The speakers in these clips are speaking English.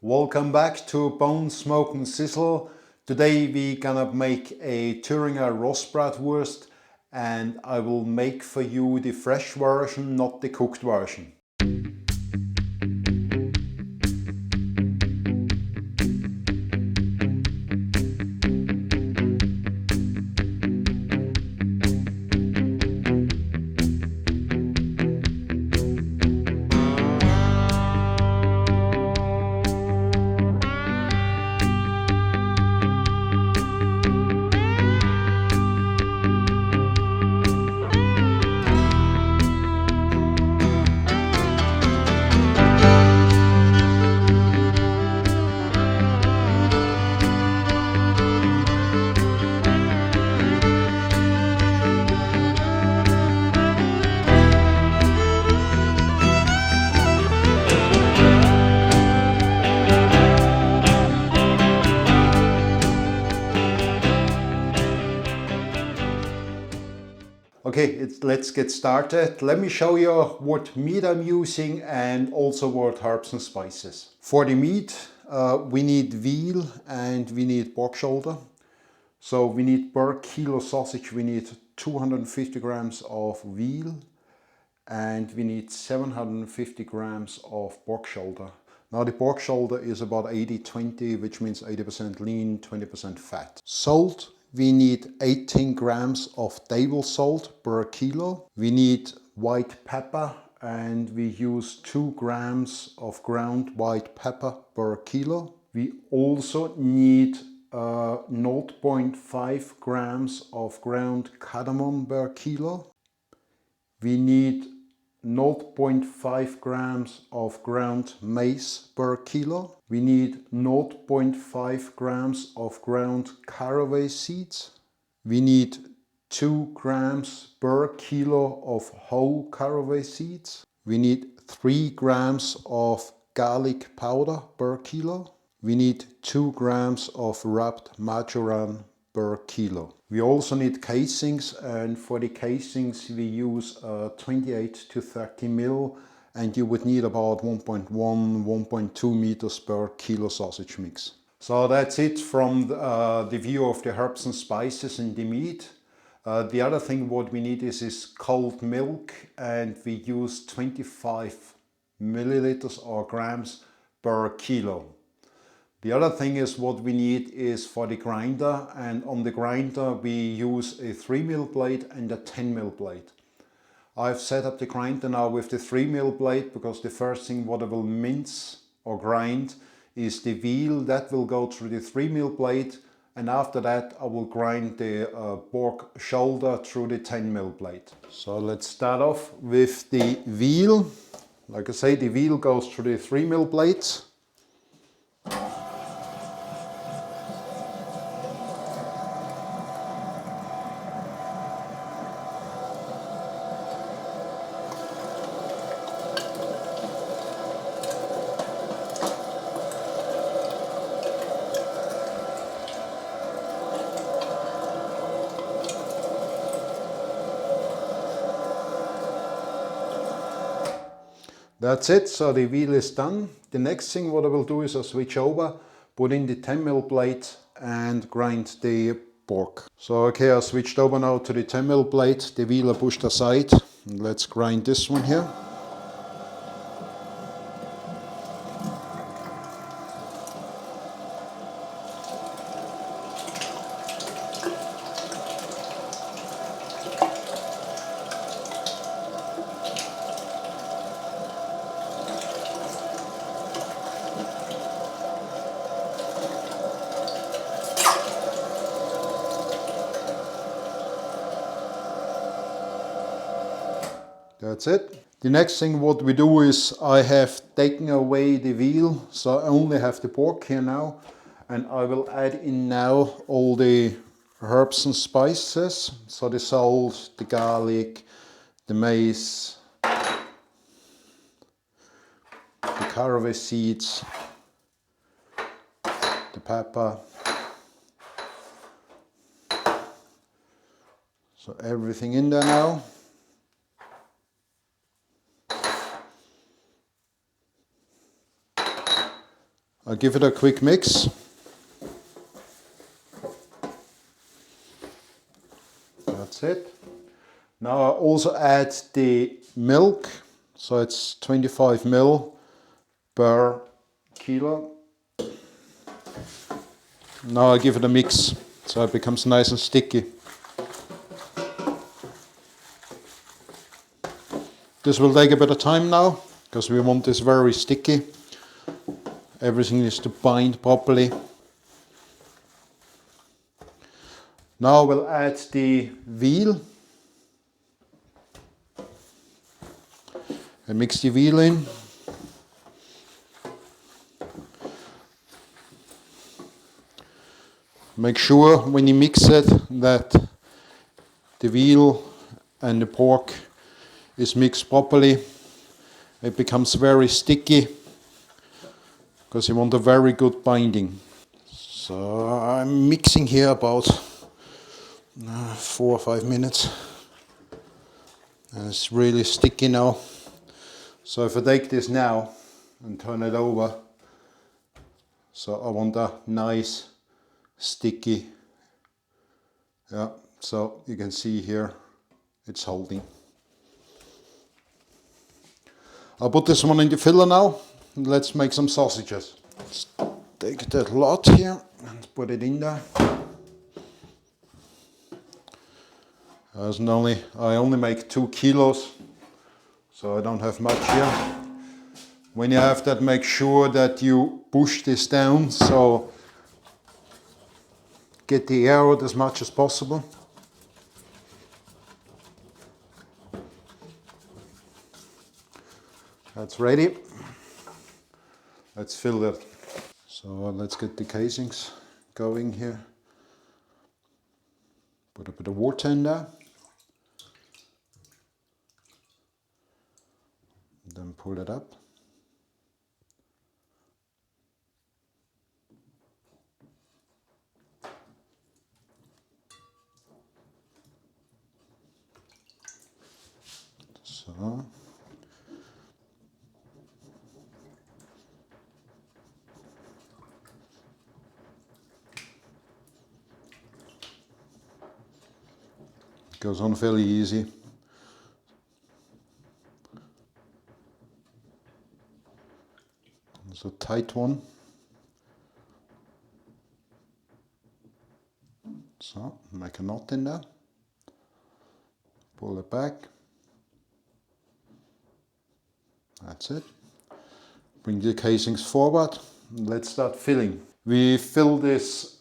Welcome back to Bone Smoke and Sizzle. Today we gonna make a Thüringer Bratwurst and I will make for you the fresh version, not the cooked version. Okay, let's get started. Let me show you what meat I'm using and also what herbs and spices. For the meat, we need veal and we need pork shoulder. So we need per kilo sausage, we need 250 grams of veal and we need 750 grams of pork shoulder. Now the pork shoulder is about 80-20, which means 80% lean, 20% fat. Salt, we need 18 grams of table salt per kilo. We need white pepper and we use 2 grams of ground white pepper per kilo. We also need 0.5 grams of ground cardamom per kilo. We need 0.5 grams of ground mace per kilo. We need 0.5 grams of ground caraway seeds. We need 2 grams per kilo of whole caraway seeds. We need 3 grams of garlic powder per kilo. We need 2 grams of wrapped marjoram per kilo. We also need casings, and for the casings we use 28 to 30 mil, and you would need about 1.1-1.2 meters per kilo sausage mix. So that's it from the view of the herbs and spices and the meat. The other thing what we need is cold milk, and we use 25 milliliters or grams per kilo. The other thing is what we need is for the grinder, and on the grinder we use a 3mm blade and a 10mm blade. I've set up the grinder now with the 3mm blade because the first thing what I will mince or grind is the veal. That will go through the 3mm blade, and after that I will grind the pork shoulder through the 10mm blade. So let's start off with the veal. Like I say, the veal goes through the 3mm blades. That's it, so the veal is done. The next thing what I will do is I'll switch over, put in the 10mm blade and grind the pork. So okay, I switched over now to the 10mm blade, the veal I pushed aside. And let's grind this one here. That's it. The next thing what we do is I have taken away the veal, so I only have the pork here now, and I will add in now all the herbs and spices, so the salt, the garlic, the mace, the caraway seeds, the pepper. So everything in there now. I'll give it a quick mix. That's it. Now I also add the milk, so it's 25 ml per kilo. Now I give it a mix so it becomes nice and sticky. This will take a bit of time now because we want this very sticky. Everything needs to bind properly. Now we'll add the veal. And mix the veal in. Make sure when you mix it that the veal and the pork is mixed properly. It becomes very sticky because you want a very good binding. So I'm mixing here about 4 or 5 minutes. And it's really sticky now. So if I take this now and turn it over, so I want a nice sticky, yeah, so you can see here it's holding. I'll put this one in the filler now and let's make some sausages. Let's take that lot here and put it in there. I only make 2 kilos, so I don't have much here. When you have that, make sure that you push this down, so get the air out as much as possible. That's ready. Let's fill it. So let's get the casings going here. Put a bit of water in there. Then pull it up. So. Goes on fairly easy. It's a tight one. So make a knot in there. Pull it back. That's it. Bring the casings forward. Let's start filling. We fill this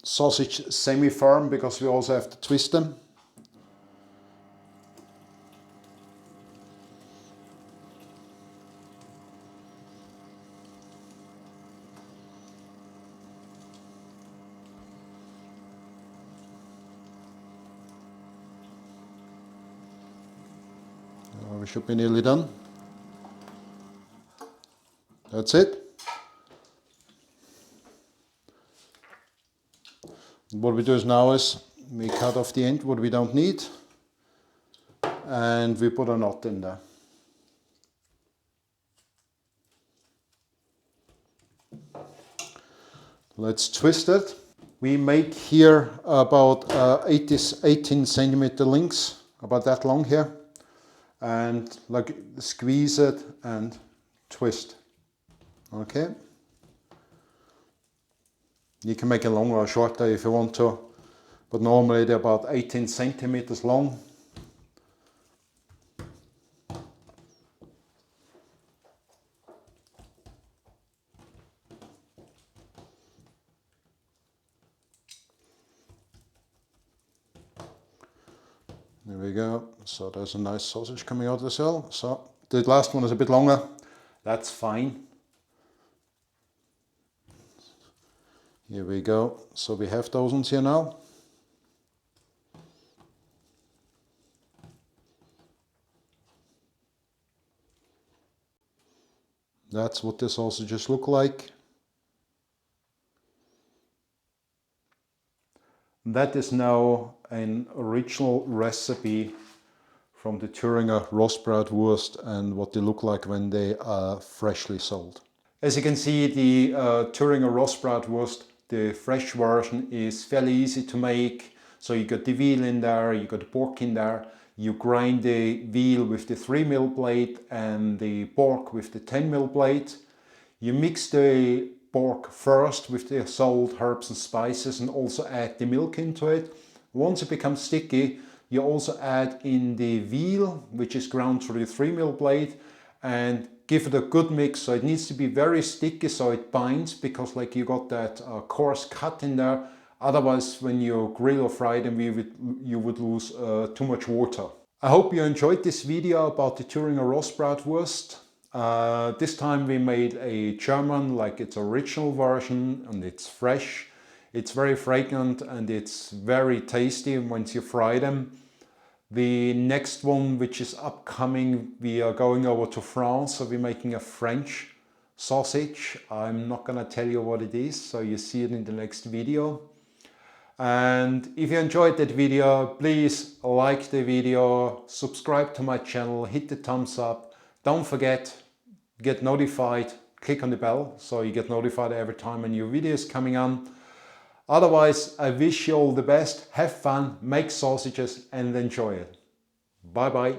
sausage semi-firm because we also have to twist them. We should be nearly done. That's it. What we do now is we cut off the end what we don't need and we put a knot in there. Let's twist it. We make here about 18 centimeter links, about that long here. And like squeeze it and twist. Okay. You can make it longer or shorter if you want to, but normally they're about 18 centimeters long. There we go. So there's a nice sausage coming out as well. So the last one is a bit longer. That's fine. Here we go. So we have those ones here now. That's what the sausages look like. That is now an original recipe from the Thüringer Bratwurst and what they look like when they are freshly sold. As you can see, the Thüringer Bratwurst, the fresh version, is fairly easy to make. So you got the veal in there, you got the pork in there. You grind the veal with the 3mm blade and the pork with the 10mm blade. You mix the pork first with the salt, herbs and spices, and also add the milk into it. Once it becomes sticky, you also add in the veal, which is ground through the 3mm blade, and give it a good mix. So it needs to be very sticky so it binds, because like you got that coarse cut in there. Otherwise, when you grill or fry them, you would lose too much water. I hope you enjoyed this video about the Thüringer Bratwurst. This time we made a German, like its original version, and it's fresh. It's very fragrant and it's very tasty once you fry them. The next one, which is upcoming, we are going over to France, so we're making a French sausage. I'm not gonna tell you what it is, so you see it in the next video. And if you enjoyed that video, please like the video, subscribe to my channel, hit the thumbs up. Don't forget, get notified, click on the bell so you get notified every time a new video is coming on. Otherwise, I wish you all the best, have fun, make sausages and enjoy it. Bye bye.